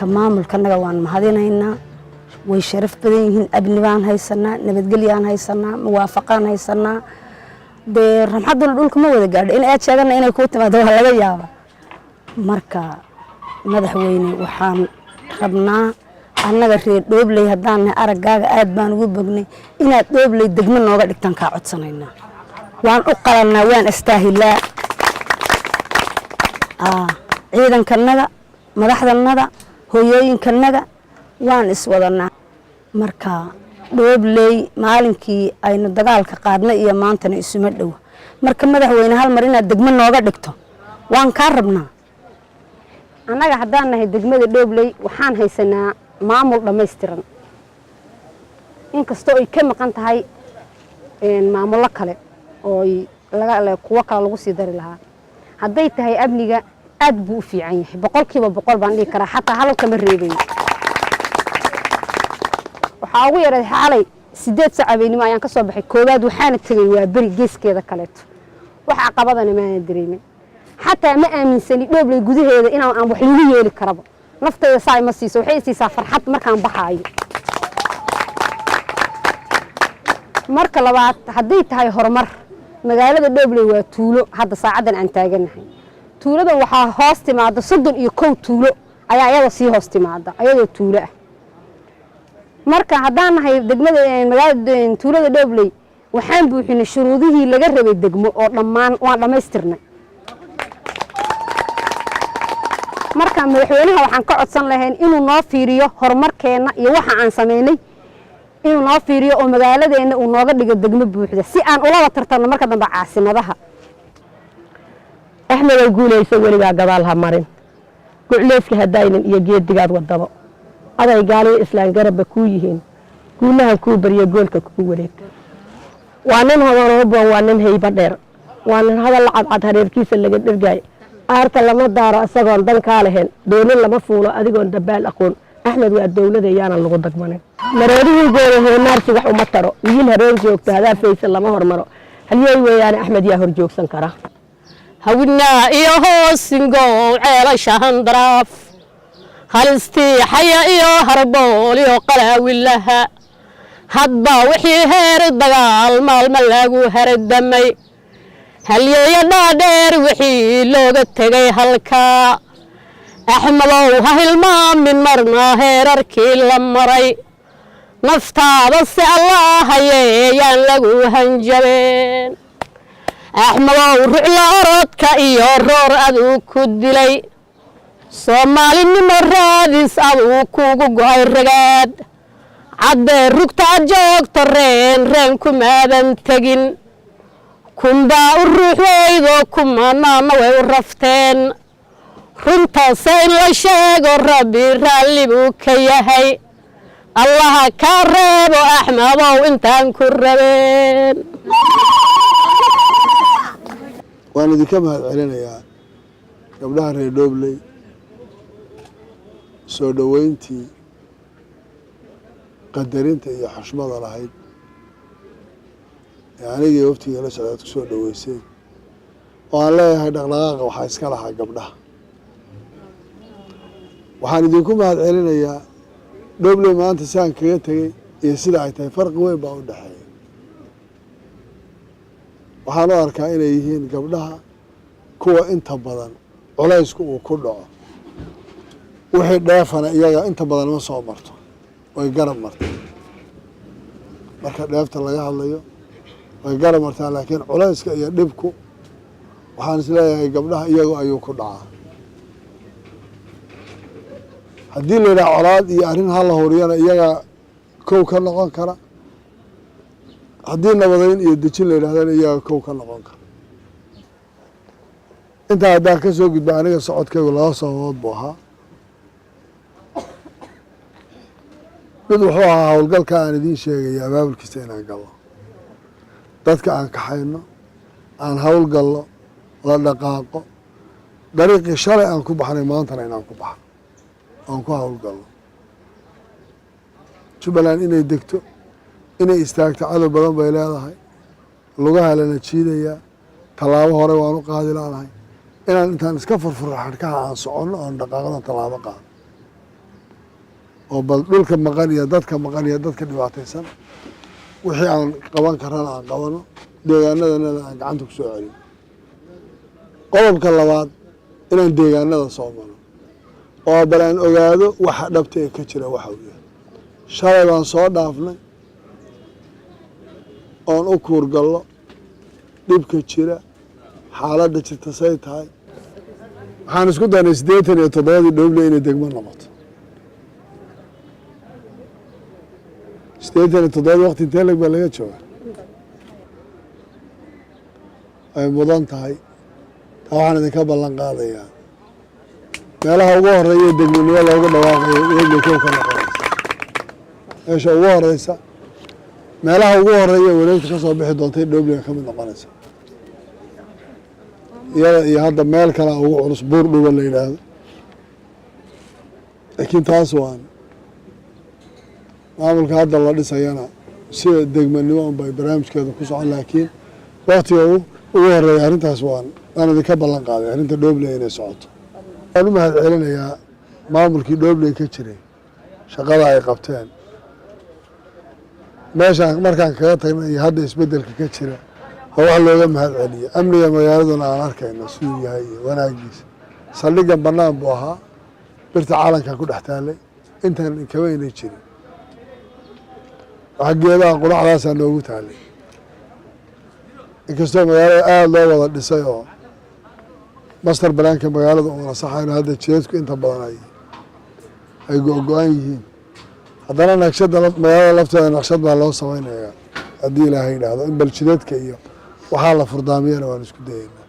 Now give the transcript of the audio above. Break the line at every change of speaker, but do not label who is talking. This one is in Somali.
marka maamulkanaga waan mahadinaynaa way sharaf badan yihiin abni baan haysanaa nabadgelyaan haysanaa muwaafaqaan haysanaa de ramxadul dhulka ma wada gaadho in aad sheegana inay ku timaado waa laga yaaba marka madaxweyne waxaan rabnaa annaga reer Doobley haddaan aragaaga aad baan ugu bognay inaad Doobley degmo nooga dhigtaan ka codsanayna waan u qalanaa waan istaahilaa ciidankanaga madaxdanaga hooyooyinkanaga waan iswadanaa marka Doobley maalinkii aynu dagaalka qaadnay iyo maantana isuma dhow marka madaxweyne hal mar inaad degmo nooga dhigto waan ka rabnaa annaga haddaan nahay degmada Doobley waxaan haysanaa maamul dhameystiran inkastoo ay ka maqan tahay maamulo kale oo kuwa kale lagu sii dari lahaa hadday tahay amniga aad buu u fiican yahay boqolkiiba boqol baan dhihi karaa xataa halka ma reebayn waxaa ugu yaray xalay 8 saac habeenimo ayaan ka soo baxay koobaad waxaana tagay waa bari geeskeeda kaleeto waxa caqabadana ma aan dareemin xataa ma aaminsani Doobley gudaheeda inaan wax lagu yeeli karabo naftayda saay ma siiso waxay siisaa farxad markaan baxaayo marka labaad hadday tahay horumar magaalada Doobley waa tuulo hadda saacadan aan taaganahay tuuladan waxaa hoos timaada 31 tuulo ayaa iyada sii hoos timaada ayadoo tuulo ah marka haddaan nahay degmada magaalada tuulada Doobley waxaan buuxinay shuruudihii laga rabay degmo oo dhammaan waan dhameystirnay marka madaxweynaha waxaan ka codsan lahayn inuu noo fiiriyo horumarkeena iyo waxa aan sameynay inuu noo fiiriyo oo magaaladeena uu nooga dhigo degmo buuxda si aan ula tartano marka dambe caasimadaha
أحمد يقول يسوي لي قبالها مرن قليش كهداين يجيد دقات والضبط هذا يقالي إسلام قرب كويهين كلها كوبر يقول ككوبريك وانن هذا رب وانن هي بدر وانن هذا العض هرير كيس اللي قد رجاي أرت لما دار أسقون دن كالهن دون لما فولو أديكون دبال أكون أحمد والدولة ديانا اللي قدك منه مريضي يقول هو نارس وحوم مطرو يجين هرير جوك هذا فيس الله ما هرمرو هل يوي يعني أحمد يا هرجوك سنكره هونا إيوه سنجو على شهن دراف هالستي حيا إيوه هربول إيوه قلاوي لها هدبا وحي هير الدقال مال ملاقو هير الدمي هل يدا دير وحي لوغ التغي هالكا أحملو هالمام من مرنا هير أركي لمري نفتا بس الله هيان لقو هنجبين أحمد ورعلا رودك إيو رور أدو كدلي سومالي نمراديس أدو كوكو غاي رقاد عد ركتا جوك ترين رينكو مادن تجين كندا الروح ويدو كمانا نوي ورفتين رنتا سين لشيق ربي رالي بوكيهي الله كارب أحمد وإنتان كربين
وأنا ذي كم هالعلنا يا قبلها ري Doobley سودوينتي قدرينتي يا حشمة راهيد يعني يجي وقتي يلا سعادتك سودويسين وأنا لا هيدا غلاق وحاسك لها قبلها وحنا ذي كم هالعلنا يا Doobley ما أنت سان كريتي يصير عيتها فرق وين بعود حي waxaan arkaa inay yihiin gabdhaha kuwa inta badan culaysku uu ku dhaco wixii dheefana iyaga inta badan ma soo marto way garab martaa marka dheefta laga hadlayo way garab martaa laakiin culayska iyo dhibku waxaan isleeyahay gabdhaha iyagu ayuu ku dhacaa haddii la yidhaha colaad iyo arrin hala huriyana iyaga kow ka noqon kara haddii nabadayn iyo dejin la yidhahdana iyaga kow ka noqon kara intaa haddaan ka soo gudba aniga socodkaygu 2 sababood buu ahaa mid wuxuu ahaa howlgalka aan idiin sheegaya abaabulkiisa inaan galno dadka aan kaxayno aan howlgalno la dhaqaaqo dariiqii shalay aan ku baxnay maantana inaan ku baxno aan ku howlgalno Jubbaland inay degto inay istaagto cadow badan bay leedahay lugaha lana jiidayaa tallaabo hore waan u qaadi laanahay inaan intaan iska furfuro xadhkaha aan soconno oon dhaqaaqadan tallaabo qaado oo bal dhulka maqan iyo dadka dhibaataysan wixii aan qaban karana aan qabano deegaanadana aan gacanta ku soo celin qodobka labaad inaan deegaanada soo maro oo bal aan ogaado waxa dhabta ee ka jira waxa uu yahay shalay baan soo dhaafnay oon u kuurgallo dhibka jira xaaladda jirta say tahay waxaan isku daynay 87 Dhoble inay degmo noqoto 87 waqti intee lag baa laga jooga ay mudan tahay taa waxaan idinka ballan qaadayaa meelaha ugu horeeya degmonimo loogu dhawaaqayo Dhoble kow ka noqonaysa meesha ugu horeysa meelaha ugu horeeya wareegta ka soo bixi doontay Dhoble ka mid noqonaysa iyada iyo hadda meel kale ugu culus buur dhuba la yidhaahdo laakiin taas waan maamulka hadda la dhisayana sida degmanimo unbay barnaamijkeeda ku socon laakiin waqtiga ugu horeeya arrintaas waan idinka ballan qaaday arrinta Dhoble inay socoto waan u mahad celinayaa maamulkii Dhoble ka jiray shaqada ay qabteen meeshaan markaan kaga tagnay iyo hadda isbeddelka ka jira oo wax looga mahad celiyo amniga magaaladuna aan arkayno siduu yahay iyo wanaagiisa saldhiggan bannaan buu ahaa birta caalanka ku dhex taallay intaan kama inay jirin waxa geedaha quraacdaasaa noogu taallay inkastoo magaalada aada loo wada dhisay oo master banaanka magaalada uuna saxayno hadda jidadku inta badan ay go-go-an yihiin haddana naqshadda magaalada lafteeda naqshad baa loo samaynayaa haddii ilaahay yidhaahdo in bal jidadka iyo waxaa la furdaamiyana waan isku dayaynaa